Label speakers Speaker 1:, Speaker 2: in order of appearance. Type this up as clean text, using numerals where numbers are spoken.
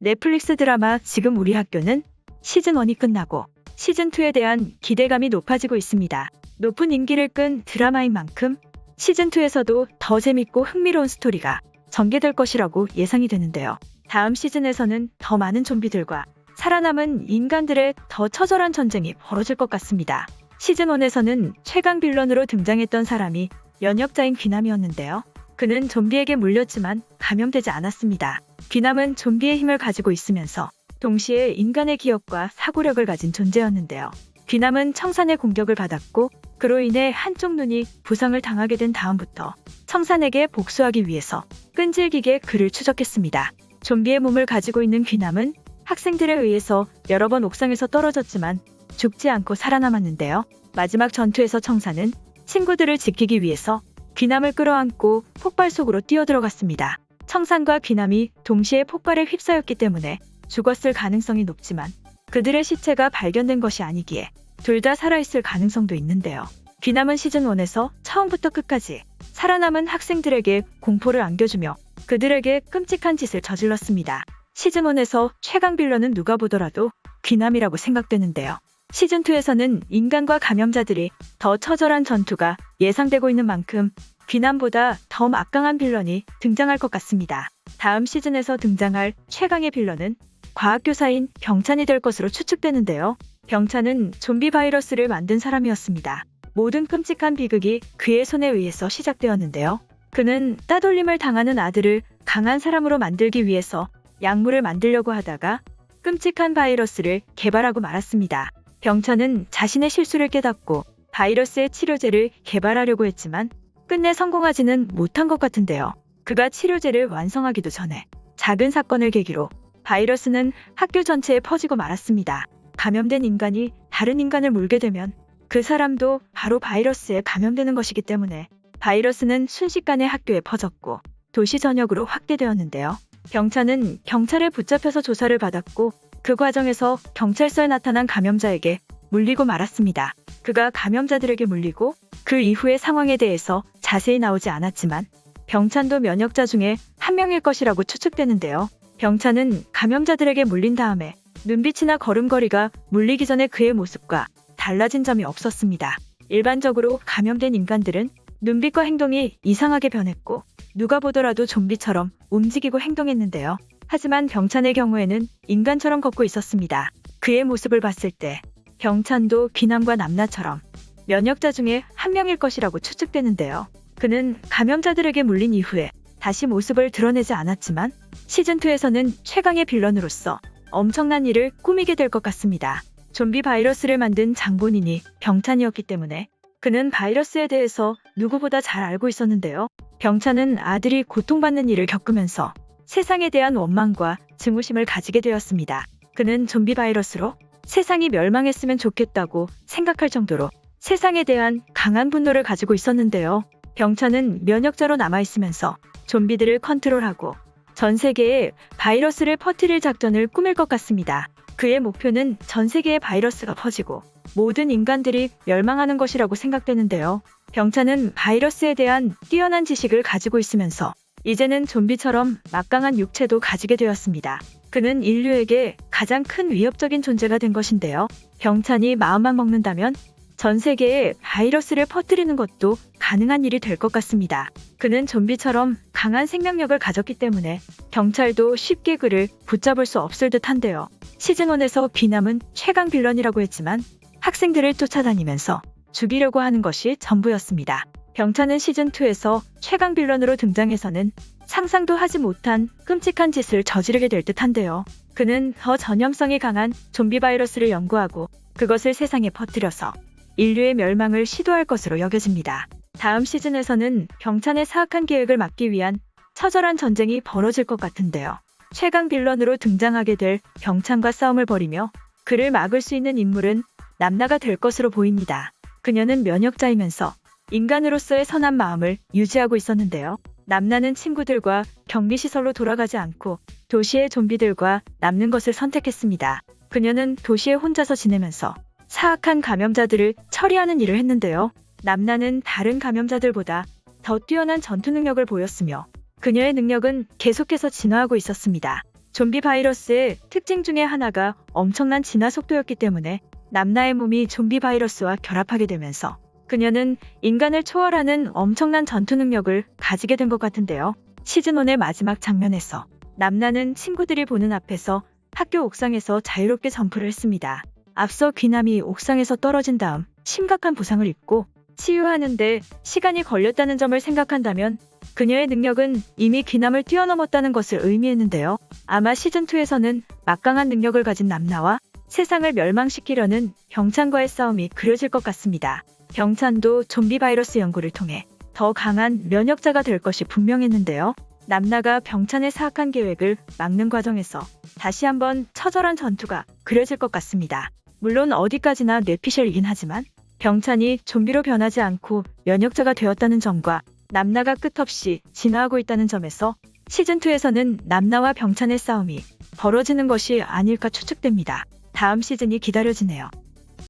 Speaker 1: 넷플릭스 드라마 지금 우리 학교는 시즌1이 끝나고 시즌2에 대한 기대감이 높아지고 있습니다. 높은 인기를 끈 드라마인 만큼 시즌2에서도 더 재밌고 흥미로운 스토리가 전개될 것이라고 예상이 되는데요. 다음 시즌에서는 더 많은 좀비들과 살아남은 인간들의 더 처절한 전쟁이 벌어질 것 같습니다. 시즌1에서는 최강 빌런으로 등장했던 사람이 면역자인 귀남이었는데요. 그는 좀비에게 물렸지만 감염되지 않았습니다. 귀남은 좀비의 힘을 가지고 있으면서 동시에 인간의 기억과 사고력을 가진 존재였는데요. 귀남은 청산의 공격을 받았고 그로 인해 한쪽 눈이 부상을 당하게 된 다음부터 청산에게 복수하기 위해서 끈질기게 그를 추적했습니다. 좀비의 몸을 가지고 있는 귀남은 학생들에 의해서 여러 번 옥상에서 떨어졌지만 죽지 않고 살아남았는데요. 마지막 전투에서 청산은 친구들을 지키기 위해서 귀남을 끌어안고 폭발 속으로 뛰어들어갔습니다. 청산과 귀남이 동시에 폭발에 휩싸였기 때문에 죽었을 가능성이 높지만 그들의 시체가 발견된 것이 아니기에 둘 다 살아있을 가능성도 있는데요. 귀남은 시즌1에서 처음부터 끝까지 살아남은 학생들에게 공포를 안겨주며 그들에게 끔찍한 짓을 저질렀습니다. 시즌1에서 최강 빌런은 누가 보더라도 귀남이라고 생각되는데요. 시즌2에서는 인간과 감염자들이 더 처절한 전투가 예상되고 있는 만큼 귀남보다 더 막강한 빌런이 등장할 것 같습니다. 다음 시즌에서 등장할 최강의 빌런은 과학교사인 병찬이 될 것으로 추측되는데요. 병찬은 좀비 바이러스를 만든 사람이었습니다. 모든 끔찍한 비극이 그의 손에 의해서 시작되었는데요. 그는 따돌림을 당하는 아들을 강한 사람으로 만들기 위해서 약물을 만들려고 하다가 끔찍한 바이러스를 개발하고 말았습니다. 병찬은 자신의 실수를 깨닫고 바이러스의 치료제를 개발하려고 했지만 끝내 성공하지는 못한 것 같은데요. 그가 치료제를 완성하기도 전에 작은 사건을 계기로 바이러스는 학교 전체에 퍼지고 말았습니다. 감염된 인간이 다른 인간을 물게 되면 그 사람도 바로 바이러스에 감염되는 것이기 때문에 바이러스는 순식간에 학교에 퍼졌고 도시 전역으로 확대되었는데요. 병찬은 경찰에 붙잡혀서 조사를 받았고 그 과정에서 경찰서에 나타난 감염자에게 물리고 말았습니다. 그가 감염자들에게 물리고 그 이후의 상황에 대해서 자세히 나오지 않았지만 병찬도 면역자 중에 한 명일 것이라고 추측되는데요. 병찬은 감염자들에게 물린 다음에 눈빛이나 걸음걸이가 물리기 전에 그의 모습과 달라진 점이 없었습니다. 일반적으로 감염된 인간들은 눈빛과 행동이 이상하게 변했고 누가 보더라도 좀비처럼 움직이고 행동했는데요. 하지만 병찬의 경우에는 인간처럼 걷고 있었습니다. 그의 모습을 봤을 때 병찬도 귀남과 남나처럼 면역자 중에 한 명일 것이라고 추측되는데요. 그는 감염자들에게 물린 이후에 다시 모습을 드러내지 않았지만 시즌2에서는 최강의 빌런으로서 엄청난 일을 꾸미게 될 것 같습니다. 좀비 바이러스를 만든 장본인이 병찬이었기 때문에 그는 바이러스에 대해서 누구보다 잘 알고 있었는데요. 병찬은 아들이 고통받는 일을 겪으면서 세상에 대한 원망과 증오심을 가지게 되었습니다. 그는 좀비 바이러스로 세상이 멸망했으면 좋겠다고 생각할 정도로 세상에 대한 강한 분노를 가지고 있었는데요. 병찬은 면역자로 남아있으면서 좀비들을 컨트롤하고 전 세계에 바이러스를 퍼뜨릴 작전을 꾸밀 것 같습니다. 그의 목표는 전 세계에 바이러스가 퍼지고 모든 인간들이 멸망하는 것이라고 생각되는데요. 병찬은 바이러스에 대한 뛰어난 지식을 가지고 있으면서 이제는 좀비처럼 막강한 육체도 가지게 되었습니다. 그는 인류에게 가장 큰 위협적인 존재가 된 것인데요. 병찬이 마음만 먹는다면 전 세계에 바이러스를 퍼뜨리는 것도 가능한 일이 될 것 같습니다. 그는 좀비처럼 강한 생명력을 가졌기 때문에 경찰도 쉽게 그를 붙잡을 수 없을 듯한데요. 시즌1에서 귀남은 최강 빌런이라고 했지만 학생들을 쫓아다니면서 죽이려고 하는 것이 전부였습니다. 병찬은 시즌2에서 최강 빌런으로 등장해서는 상상도 하지 못한 끔찍한 짓을 저지르게 될 듯한데요. 그는 더 전염성이 강한 좀비 바이러스를 연구하고 그것을 세상에 퍼뜨려서 인류의 멸망을 시도할 것으로 여겨집니다. 다음 시즌에서는 병찬의 사악한 계획을 막기 위한 처절한 전쟁이 벌어질 것 같은데요. 최강 빌런으로 등장하게 될 병찬과 싸움을 벌이며 그를 막을 수 있는 인물은 남나가 될 것으로 보입니다. 그녀는 면역자이면서 인간으로서의 선한 마음을 유지하고 있었는데요. 남나는 친구들과 격리시설로 돌아가지 않고 도시의 좀비들과 남는 것을 선택했습니다. 그녀는 도시에 혼자서 지내면서 사악한 감염자들을 처리하는 일을 했는데요. 남나는 다른 감염자들보다 더 뛰어난 전투 능력을 보였으며 그녀의 능력은 계속해서 진화하고 있었습니다. 좀비 바이러스의 특징 중에 하나가 엄청난 진화 속도였기 때문에 남나의 몸이 좀비 바이러스와 결합하게 되면서 그녀는 인간을 초월하는 엄청난 전투 능력을 가지게 된 것 같은데요. 시즌1의 마지막 장면에서 남나는 친구들이 보는 앞에서 학교 옥상에서 자유롭게 점프를 했습니다. 앞서 귀남이 옥상에서 떨어진 다음 심각한 부상을 입고 치유하는데 시간이 걸렸다는 점을 생각한다면 그녀의 능력은 이미 귀남을 뛰어넘었다는 것을 의미했는데요. 아마 시즌2에서는 막강한 능력을 가진 남나와 세상을 멸망시키려는 병찬과의 싸움이 그려질 것 같습니다. 병찬도 좀비 바이러스 연구를 통해 더 강한 면역자가 될 것이 분명했는데요. 남나가 병찬의 사악한 계획을 막는 과정에서 다시 한번 처절한 전투가 그려질 것 같습니다. 물론 어디까지나 뇌피셜이긴 하지만 병찬이 좀비로 변하지 않고 면역자가 되었다는 점과 남나가 끝없이 진화하고 있다는 점에서 시즌2에서는 남나와 병찬의 싸움이 벌어지는 것이 아닐까 추측됩니다. 다음 시즌이 기다려지네요.